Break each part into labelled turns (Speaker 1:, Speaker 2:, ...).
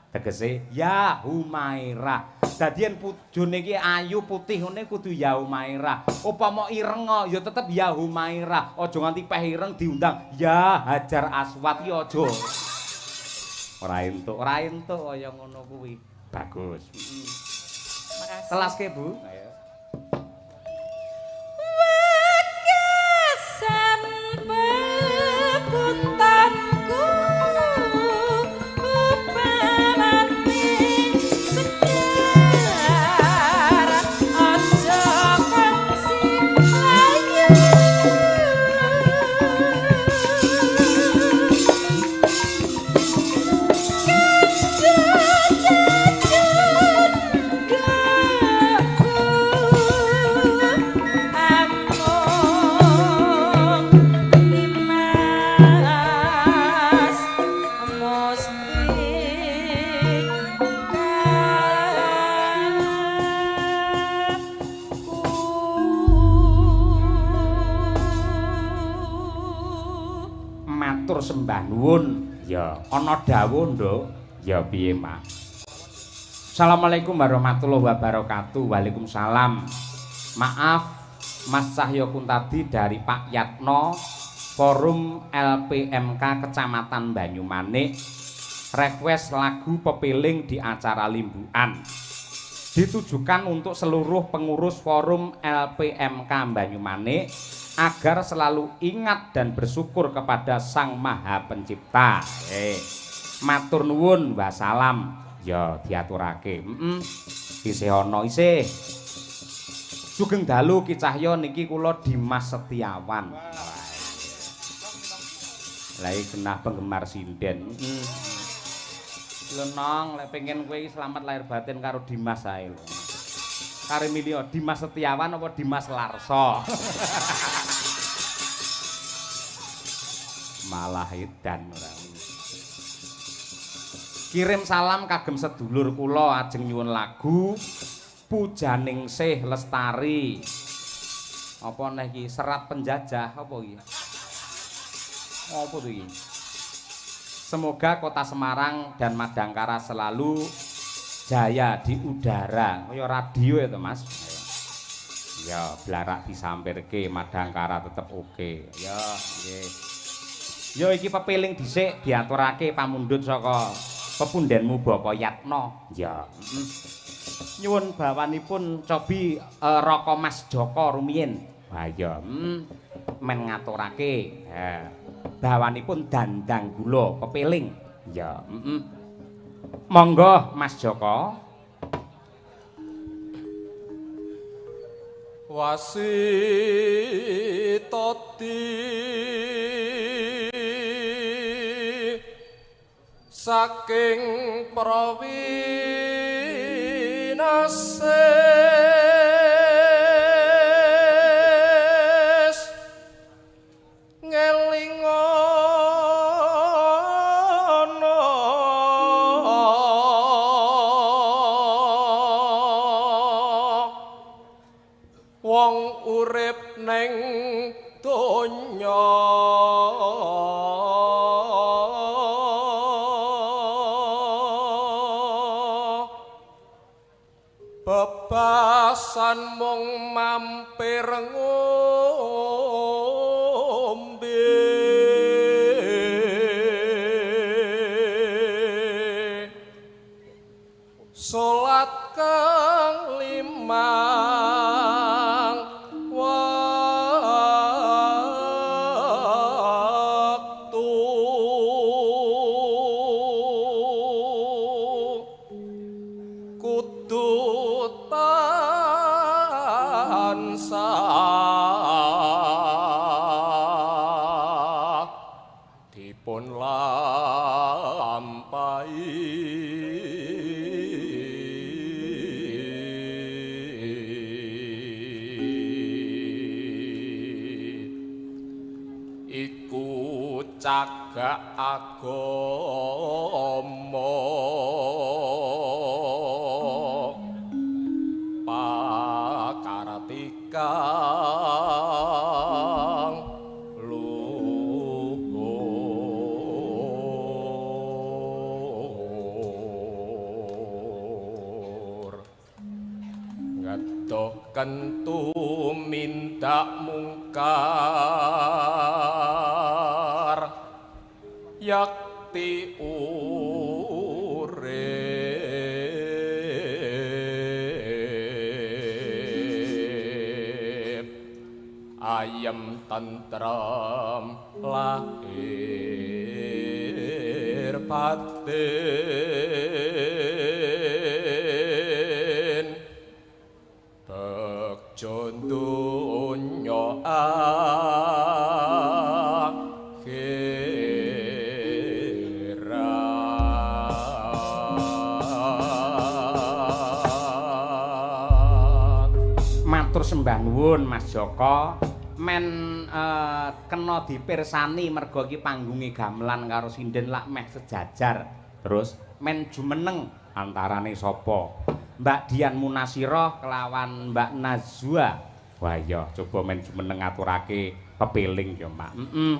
Speaker 1: Tegese ya Humairah. Dadi yen bojone iki ayu putih ngene kudu ya Humairah. Upama ireng ya tetep ya Humairah. Aja nganti peh ireng diundang ya Hajar Aswad ki aja. Ora entuk kaya ngono kuwi. Bagus.
Speaker 2: Makasih.
Speaker 1: Telaske, Bu. Ayo.
Speaker 2: Wekesan bebutanku upamane sedar aja kangsi ayu
Speaker 1: Matur sembah nuwun. Ya, ana dawuh, Nduk. Ya piye, Mak? Assalamualaikum warahmatullahi wabarakatuh. Waalaikumsalam. Maaf, Mas Cahyo Kuntadi dari Pak Yatno, Forum LPMK Kecamatan Banyumanik, request lagu pepiling di acara Limbuan. Ditujukan untuk seluruh pengurus Forum LPMK Banyumanik agar selalu ingat dan bersyukur kepada Sang Maha Pencipta. Matur nuwun, wassalam. Ya diaturake. Isih ana isih. Sugeng dalu Ki Cahyo niki kula Dimas Setiawan. Lah iki genah penggemar sinden. Lho nong, lek pengen kowe selamat lahir batin karo Dimas ae lho. Kare milih Dimas Setiawan apa Dimas Larso? Malah edan ora. Kirim salam kagem sedulur kula ajeng nyuwun lagu Pujaningsih Lestari. Apa neh iki Serat Penjajah apa iki? Apa tuh iki? Semoga kota Semarang dan Madangkara selalu jaya di udara. Kaya radio ya to, Mas. Ya, blarak disampirke Madangkara tetep oke. Ya, nggih. Ya iki pepiling dhisik diaturake pamundhut saka pepundenmu Bapak Yatno. Ya. Nyuwun bawanipun cobi Raka Mas Joko rumiyin. Ha ya, men ngaturake. Bawanipun dandang gula pepiling. Ya, Monggo Mas Joko.
Speaker 3: Wasitoti saking prawinases ngelingono wong urip ning donya bebasan mung mampir ngombe salat kang limang waktu kudu tansah dipun iku cagak agama pakartikang luhur kentu mindak mungkar yakti urip ayem tentrem lahir batin bekjo donya akhirat.
Speaker 1: Matur sembah nuwun Mas Joko. Men kena dipirsani merga iki panggunge gamelan karo sinden lak meh sejajar. Terus men jumeneng antarane sapa? Mbak Dian Munasira kelawan Mbak Nazwa. Wah iya, coba men jumeneng aturake pepiling ya, Mbak.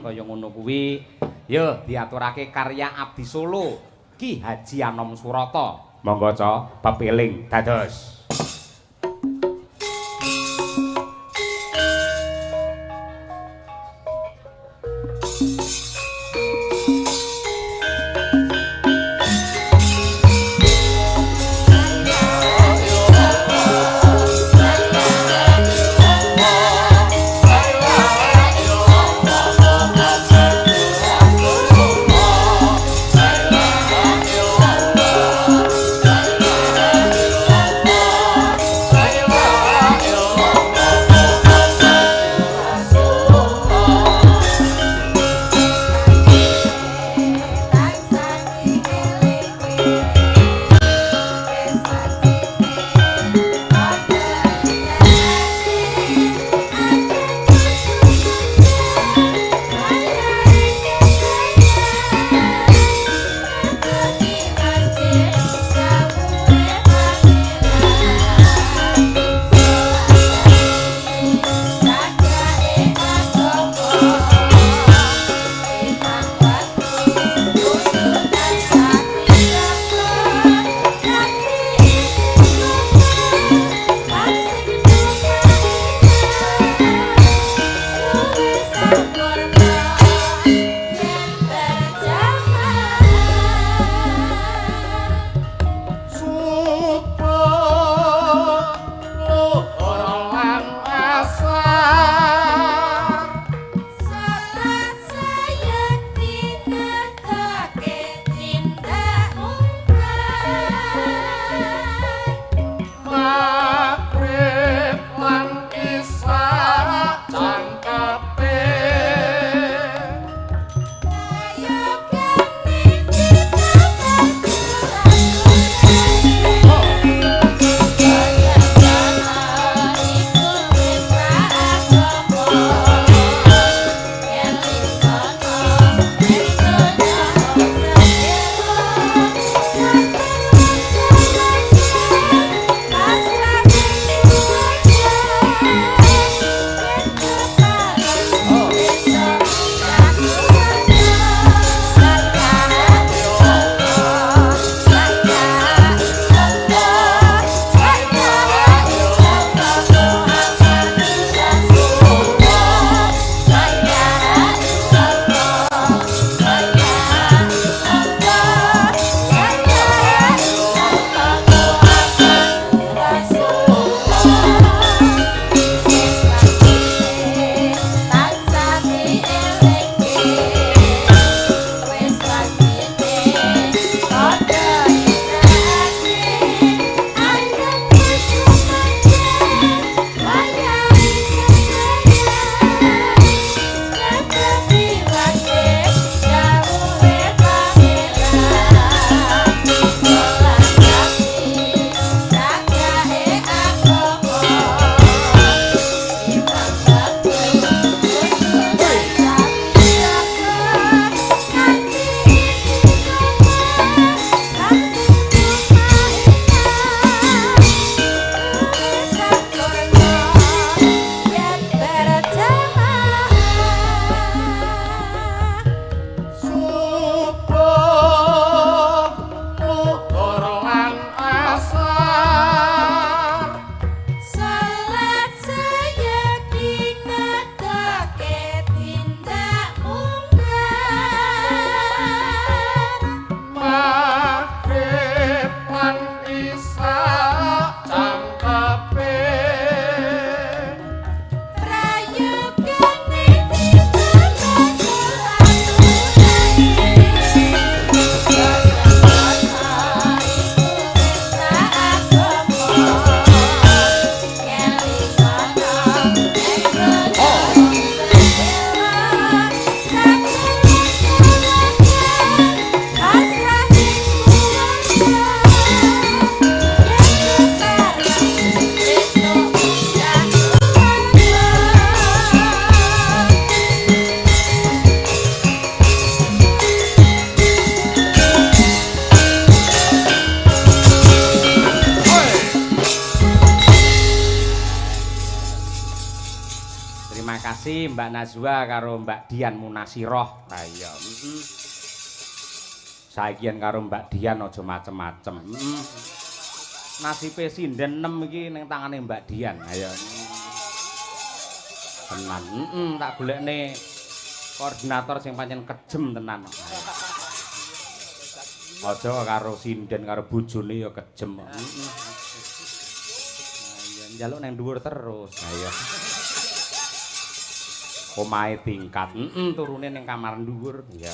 Speaker 1: Kaya ngono kuwi. Yo diaturake karya Abdi Solo Ki Haji Anom Surata. Monggo ca pepiling dados. kasih Mbak Nazwa karo Mbak Dian Munasiroh. Ha iya. Saiki karo Mbak Dian aja macem-macem. Nasibe sinden 6 iki ning tangane Mbak Dian. Ayo. Tenan. Tak golekne koordinator sing pancen kejem tenan. Aja karo sinden karo bojone ya kejem. Njaluk nang dhuwur terus. Ayo. Omahe tingkat. Turune ning kamar dhuwur. Ya.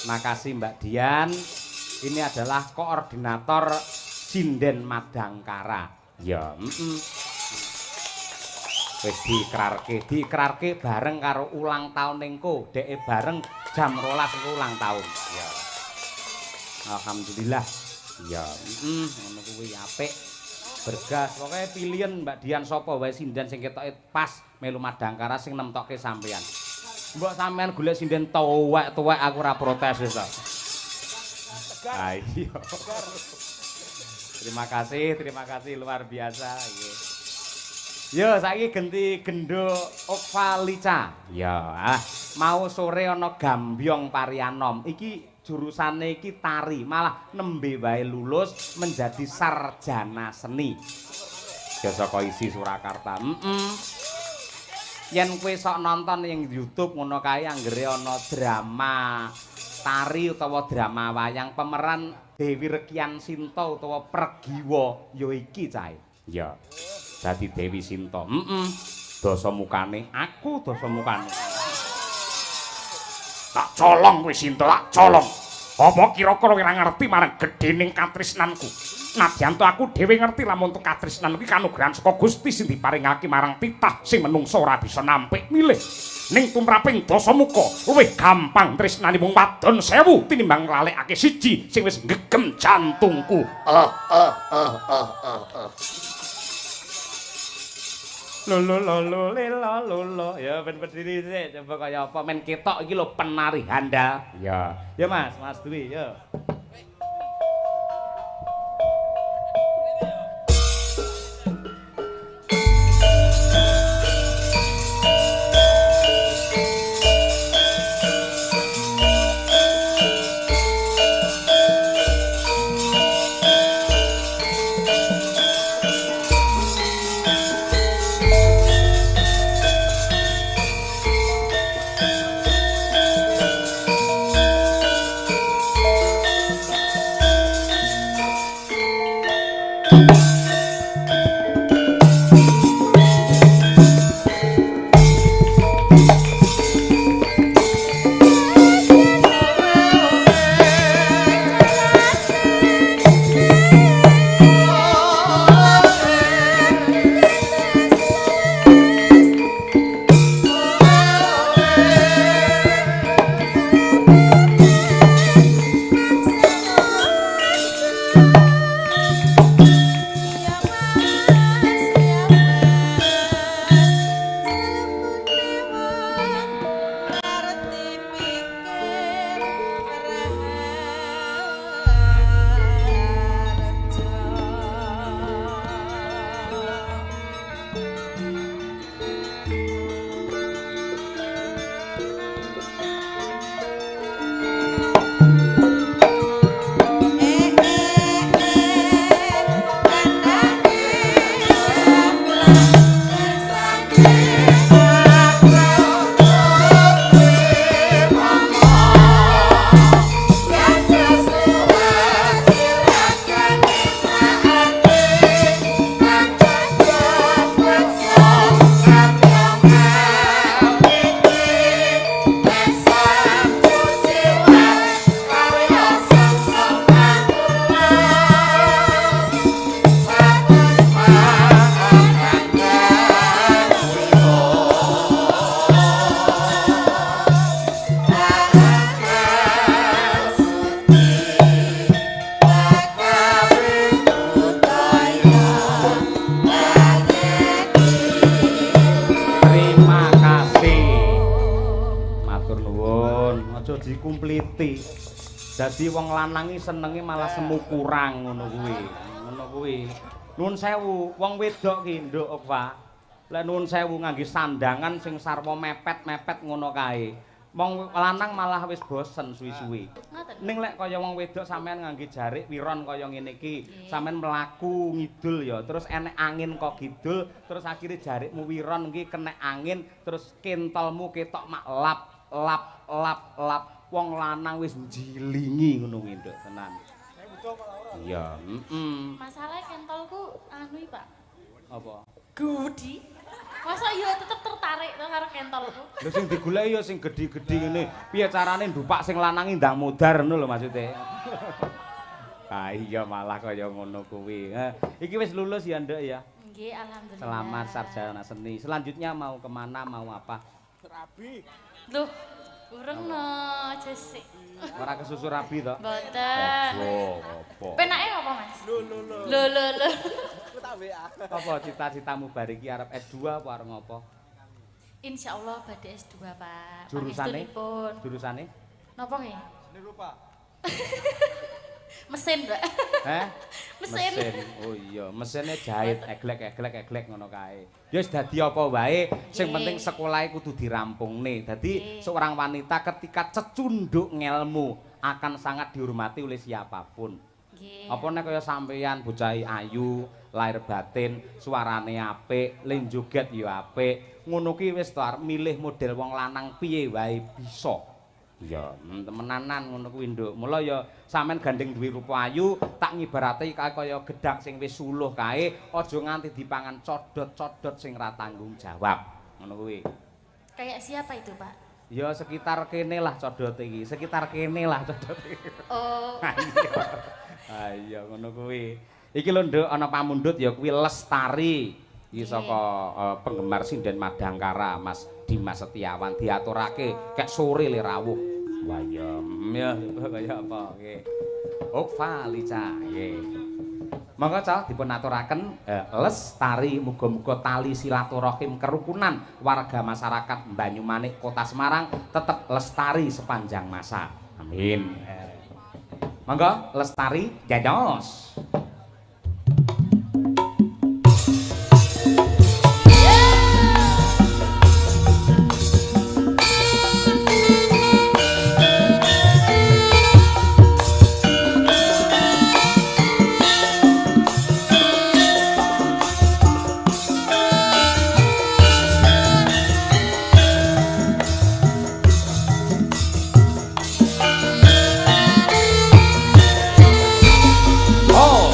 Speaker 1: Makasih Mbak Dian. Ini adalah koordinator Sinden Madangkara. Ya, wis diikrarke bareng karo ulang tahun nengko, dheke bareng jam 12 ulang tahun. Ya. Alhamdulillah. Ya, ngono kuwi apik. Bergas, pokoknya pilihan Mbak Dian sapa wae sinden sing ketoke pas melu Madangkara sing nemtokke sampean. Mbok sampean golek sinden tuwek-tuwek aku ora protes wis. Ayo. Terima kasih luar biasa. Yo, saiki genti gendo Okvalica. Ya, mau sore ana Gambyong Parianom. Iki jurusane iki tari, malah nembe wae lulus menjadi sarjana seni. Ya saka isi Surakarta. Yen kowe sok nonton ning YouTube ngono kae anggere ana drama tari utawa drama wayang pemeran Dewi Rekian Sinta utawa Pregiwa ya iki cahe. Ya. Dadi Dewi Sinta. Dasa mukane aku dasa mukane. Tak colong kowe Sinta, tak colong. Apa kira-kira ora ngerti marang gedhening katresnanku? Nadyan to aku dhewe ngerti lamun to katresnan iki kanugrahan saka Gusti sing diparingake marang titah sing menungsa ora bisa nampik milih. Ning tumraping Dasamuka luwih gampang tresnane mung wadon 1000 tinimbang nglalekake siji sing wis nggegem jantungku. Lolo ya ben berdiri sik coba kaya apa men ketok iki lho penari handal. Ya. Ya Mas Dwi ya. Dadi wong lanang iki senenge malah semu kurang ngono kuwi. Nuwun sewu, wong wedok ki nduk, Pak. Lek nuwun sewu ngangge sandangan sing sarwa mepet-mepet ngono kae. Wong lanang malah wis bosen suwi-suwi. Ning lek kaya wong wedok sampean ngangge jarik wiron kaya ngene iki, sampean mlaku ngidul ya, terus enek angin kok kidul, terus akhire jarikmu wiron iki kena angin, terus kentolmu ketok mak lap. Wong lanang wis njilingi ngono kuwi, Nduk, tenan. Iya,
Speaker 2: Masalah kentolku anu iki, Pak.
Speaker 1: Apa?
Speaker 2: Gudi. Masa yo tetep tertarik to karo kentolku.
Speaker 1: Lho sing digoleki ya sing gedhi-gedhi ngene. Piye carane ndupak sing lanang ndang mudar ngono lho maksude. Ah iya malah kaya ngono kuwi. Iki wis lulus ya, Nduk ya.
Speaker 2: Nggih, alhamdulillah.
Speaker 1: Selamat sarjana seni. Selanjutnya mau kemana, mau apa?
Speaker 4: Rabi.
Speaker 2: Loh, urung no, jesik.
Speaker 1: Ora kesusu rabi to?
Speaker 2: Mboten.
Speaker 1: Apa?
Speaker 2: Penake apa, Mas?
Speaker 4: Lho.
Speaker 2: Lho.
Speaker 4: Aku tak WA.
Speaker 1: Apa cita-citamu bariki arep S2 apa arep ngopo?
Speaker 2: Insyaallah badhe S2, Pak.
Speaker 1: Jurusane?
Speaker 2: Pangestunipun.
Speaker 1: Jurusane?
Speaker 2: Napa nggih?
Speaker 4: Ini lupa.
Speaker 2: Mesin, Pak.
Speaker 1: Heh?
Speaker 2: Mesin.
Speaker 1: Oh iya, mesinnya jahit eglek ngono kae. Ya wis dadi apa wae, sing penting sekolahe kudu dirampungne. Dadi seorang wanita ketika cecunduk ngelmu akan sangat dihormati oleh siapapun.
Speaker 2: Nggih.
Speaker 1: Apa nek kaya sampeyan bocah ayu, lahir batin, suarane apik, len joget ya apik. Ngono ki wis to milih model wong lanang piye wae bisa. Ya, temenanan ngono kuwi, Nduk. Mula ya sampean gandeng duwe rupa ayu, tak ngibarate kaya gedhang sing wis suluh kae, aja nganti dipangan codot-codot sing ra tanggung jawab. Ngono kuwi.
Speaker 2: Kayak siapa itu, Pak?
Speaker 1: Ya sekitar kene lah codot iki, sekitar kene lah codot iki.
Speaker 2: Oh.
Speaker 1: Ah iya ngono kuwi. Iki lho Nduk ana pamundhut ya kuwi Lestari. Iki saka penggemar sinden Madangkara Mas Dimas Setiawan diaturake kek sore le rawuh. Wah ya kaya apa nggih. Okva Lica nggih. Monggo Cah dipun aturaken Lestari muga-muga tali silaturahim kerukunan warga masyarakat Banyumanik Kota Semarang tetap lestari sepanjang masa. Amin. Monggo Lestari jados. Oh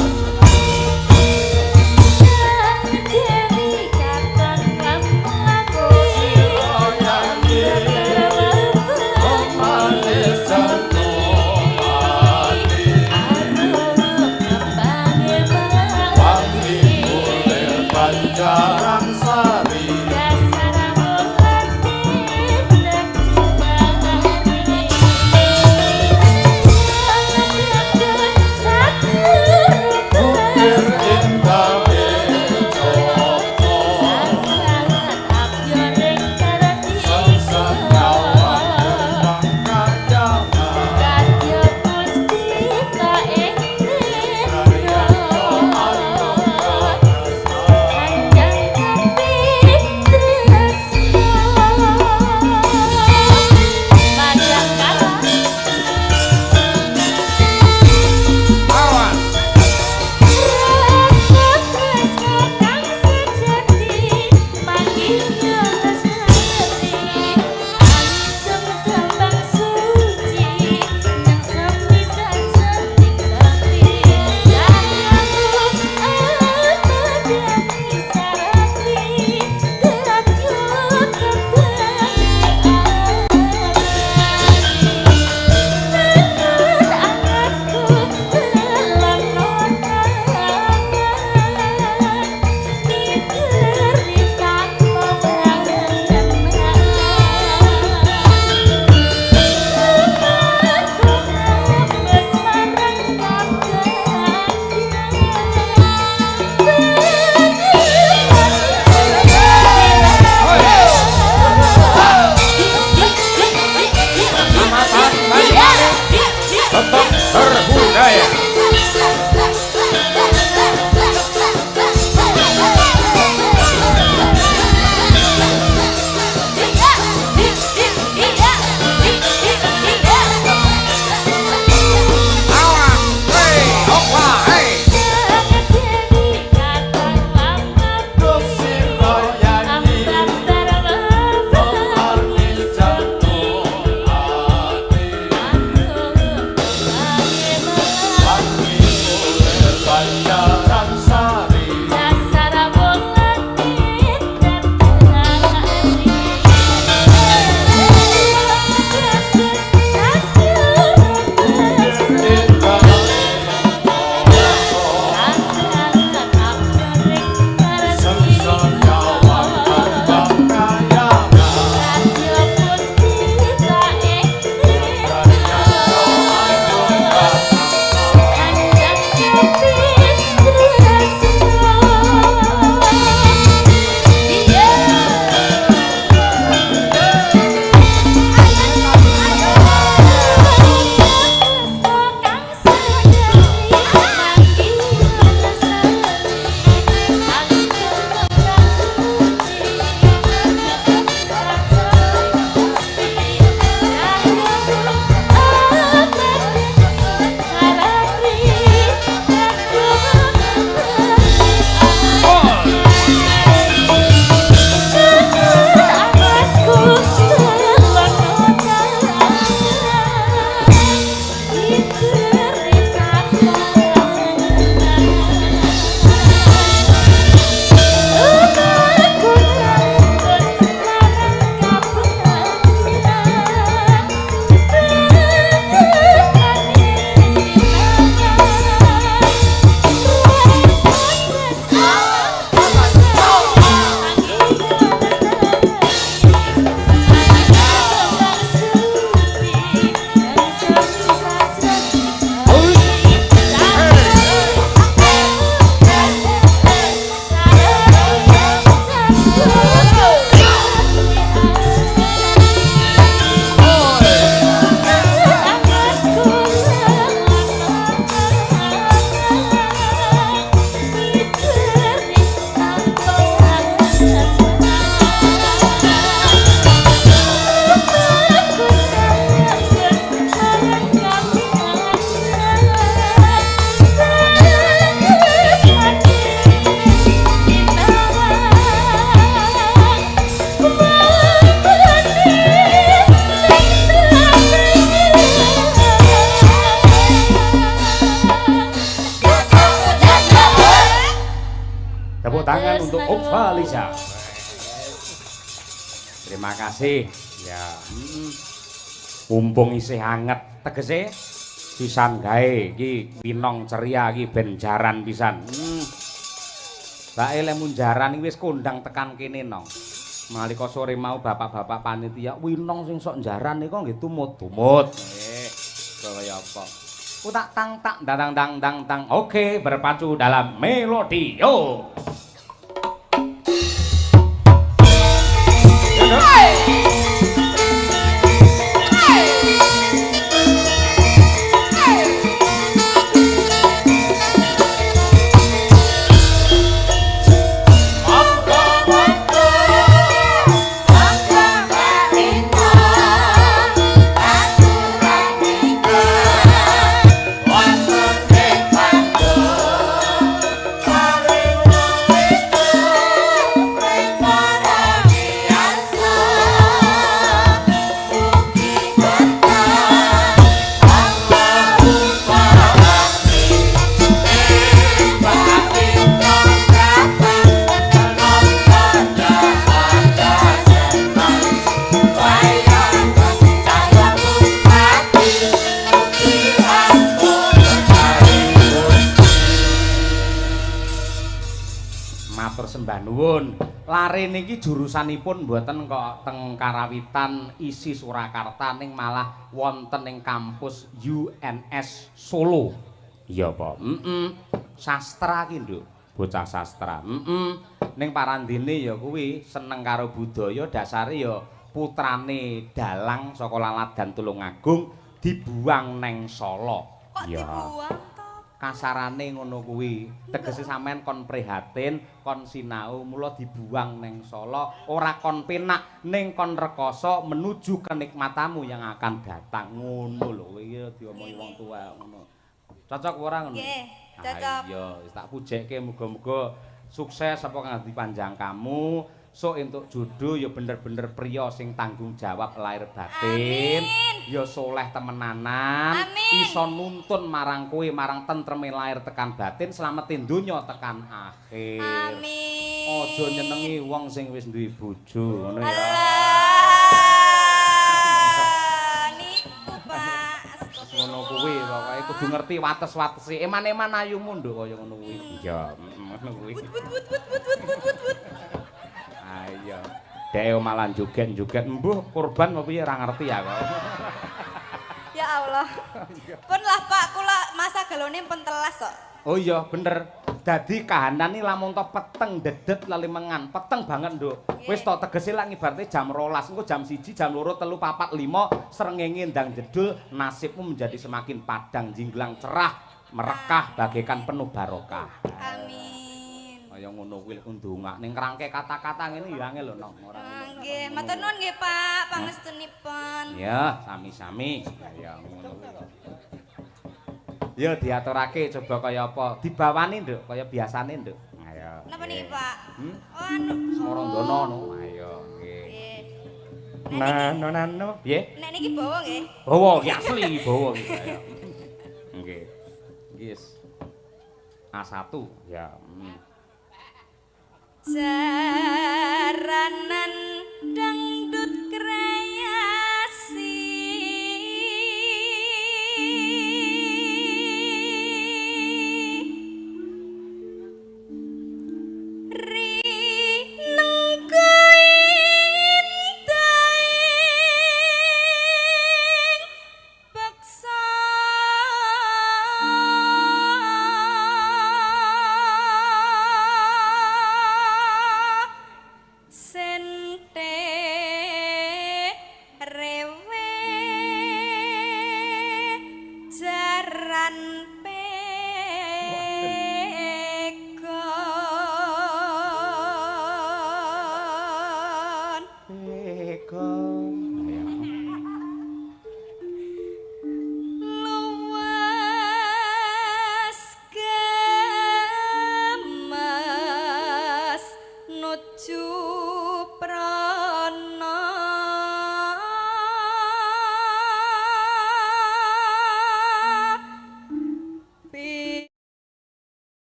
Speaker 1: Tepuk tangan untuk Okva Lisa. Terima kasih. Ya. Mumpung isih anget tegese pisan gawe iki winong ceria iki ben jaran pisan. Bae lemun jaran iki wis kondang tekan kene nong. Nalika sore mau bapak-bapak panitia winong sing sok jaran niku nggih tumut-tumut. Kaya apa? Tak tang tak dang dang dang tang. Oke, berpacu dalam melodi. Yo. Sembah nuwun. Lare niki jurusanipun mboten kok teng Karawitan isi Surakarta ning malah wonten ing kampus UNS Solo. Iya apa? Sastra ki, Nduk. Bocah sastra. Ning parandene ya kuwi seneng karo budaya, dasare ya putrane dalang saka Laladan Tulungagung dibuang neng Solo.
Speaker 2: Kok dibuang?
Speaker 1: Kasarane ngono kuwi tegese sampean kon prihatin kon sinau mula dibuang neng Solo ora kon penak ning kon rekoso menuju kenikmatamu yang akan datang ngono lho iki diomongi wong tua ngono cocok ora ngono
Speaker 2: nggih cocok
Speaker 1: iya wis tak pujekke muga-muga sukses apa kang dipanjang kamu sok entuk jodoh ya bener-bener priya sing tanggung jawab lahir batin. Ya soleh temenanan. Iso nuntun marang kowe marang tentreme lahir tekan batin, slametin donya tekan akhir.
Speaker 2: Amin.
Speaker 1: Aja nyenengi wong sing wis duwe bojo ngono ya.
Speaker 2: Niku, Pak.
Speaker 1: Ngono kuwi pokoke kudu ngerti wates-watese. Eman-eman ayumu nduk kaya ngono kuwi. Iya, ngono kuwi. Ayo. Dek malah joget-joget embuh kurban apa piye ora ngerti ya kok.
Speaker 2: Ya Allah. Pun lah Pak, kula masa galone pun telas kok.
Speaker 1: Oh iya, bener. Dadi kahanan iki lamun to peteng dedet lalimengan. Peteng banget, Nduk. Wis to tegese lak ngibarte jam 12, engko jam 1, jam 2, 3, 4, 5 srengenge ndang jedul, nasibmu menjadi semakin padang jinglang cerah, merekah bagaikan penuh barokah.
Speaker 2: Amin.
Speaker 1: Kaya ngono kuwi lek ndongak ning kerangke kata-kata ngene ya angel lho nong ora.
Speaker 2: Nggih, matur nuwun nggih Pak, pangestunipun.
Speaker 1: Ya, sami-sami. Ya ngono kuwi. Ya diaturake coba kaya apa? Dibawani, Nduk, kaya biasane, Nduk. Ayo.
Speaker 2: Napa niki, Pak? Oh anu.
Speaker 1: Smorondana no. Ayo, nggih. Nano. Piye?
Speaker 2: Nek niki bawa nggih.
Speaker 1: Bawa, ki asli bawa iki. Ayo. Nggih. Yes. A1 ya.
Speaker 2: Jaranan dangdut kreasi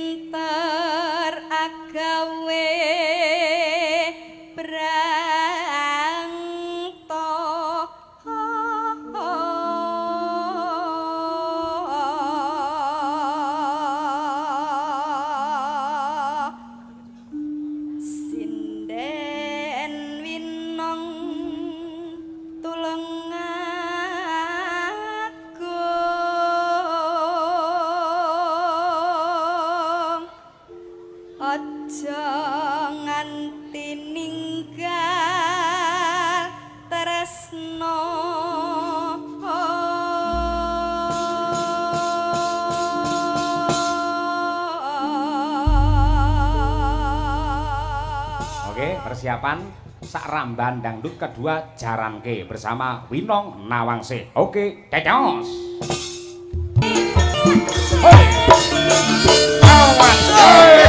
Speaker 2: pinter agawe brangto sinden winong tulung aja nganti ninggal tresno
Speaker 1: Oke, persiapan sak ramban dangdut kedua Jaranke bersama Winong Nawangse. Oke, cecos. Hei. Awas. Hey.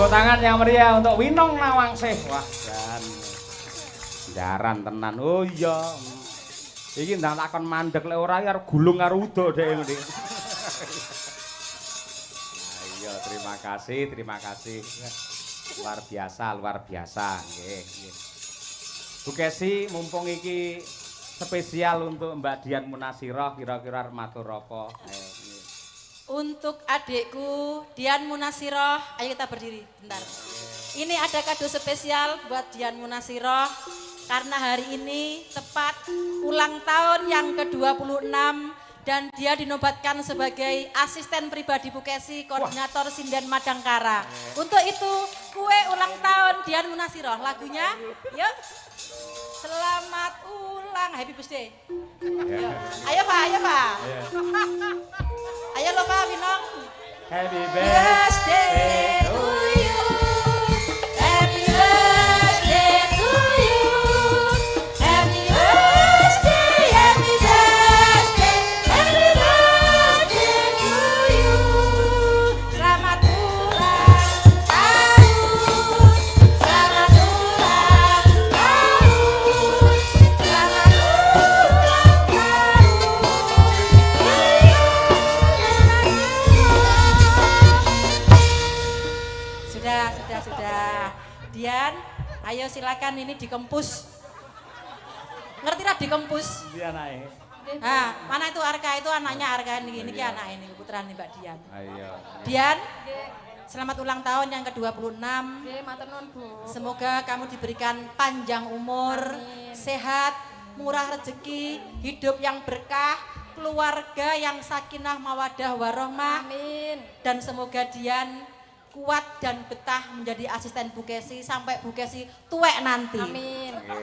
Speaker 1: Tepuk tangan yang meriah untuk Winong Nawangsih. Wah, dan jaran tenan. Oh iya. Iki ndang takon mandeg lek ora ya arep gulung karo udo dhek ngene. Iya, terima kasih. Luar biasa. Nggih. Bu Kesi, mumpung iki spesial untuk Mbak Dian Munasirah, kira-kira matur apa? Ayo.
Speaker 5: Untuk adikku Dian Munasirah, ayo kita berdiri bentar. Ini ada kado spesial buat Dian Munasirah karena hari ini tepat ulang tahun yang ke-26 dan dia dinobatkan sebagai asisten pribadi Bu Kesi, koordinator Sinden Madangkara. Untuk itu, kue ulang tahun Dian Munasirah, lagunya yuk. Selamat ulang, happy birthday. Yuk. Ayo Pak. Ayo lo Pak Winong.
Speaker 1: Happy birthday to you.
Speaker 5: Happy birthday to you. Happy birthday, happy birthday, happy birthday to you. Selamat ulang tahun. Selamat ulang tahun. Selamat ulang tahun. Sudah. Dian, ayo silakan ini dikempus. Ngerti lah dikempus?
Speaker 1: Dia naik.
Speaker 5: Nah, mana itu Arka? Itu anaknya Arka ini anak ini putra nih Mbak Dian.
Speaker 1: Ayo.
Speaker 5: Dian, selamat ulang tahun yang ke-26.
Speaker 2: Nggih, matur nuwun, Bu.
Speaker 5: Semoga kamu diberikan panjang umur, sehat, murah rezeki, hidup yang berkah, keluarga yang sakinah mawadah warohmah.
Speaker 2: Amin.
Speaker 5: Dan semoga Dian kuat dan betah menjadi asisten Bu Kesi sampai Bu Kesi tuwek nanti.
Speaker 2: Amin.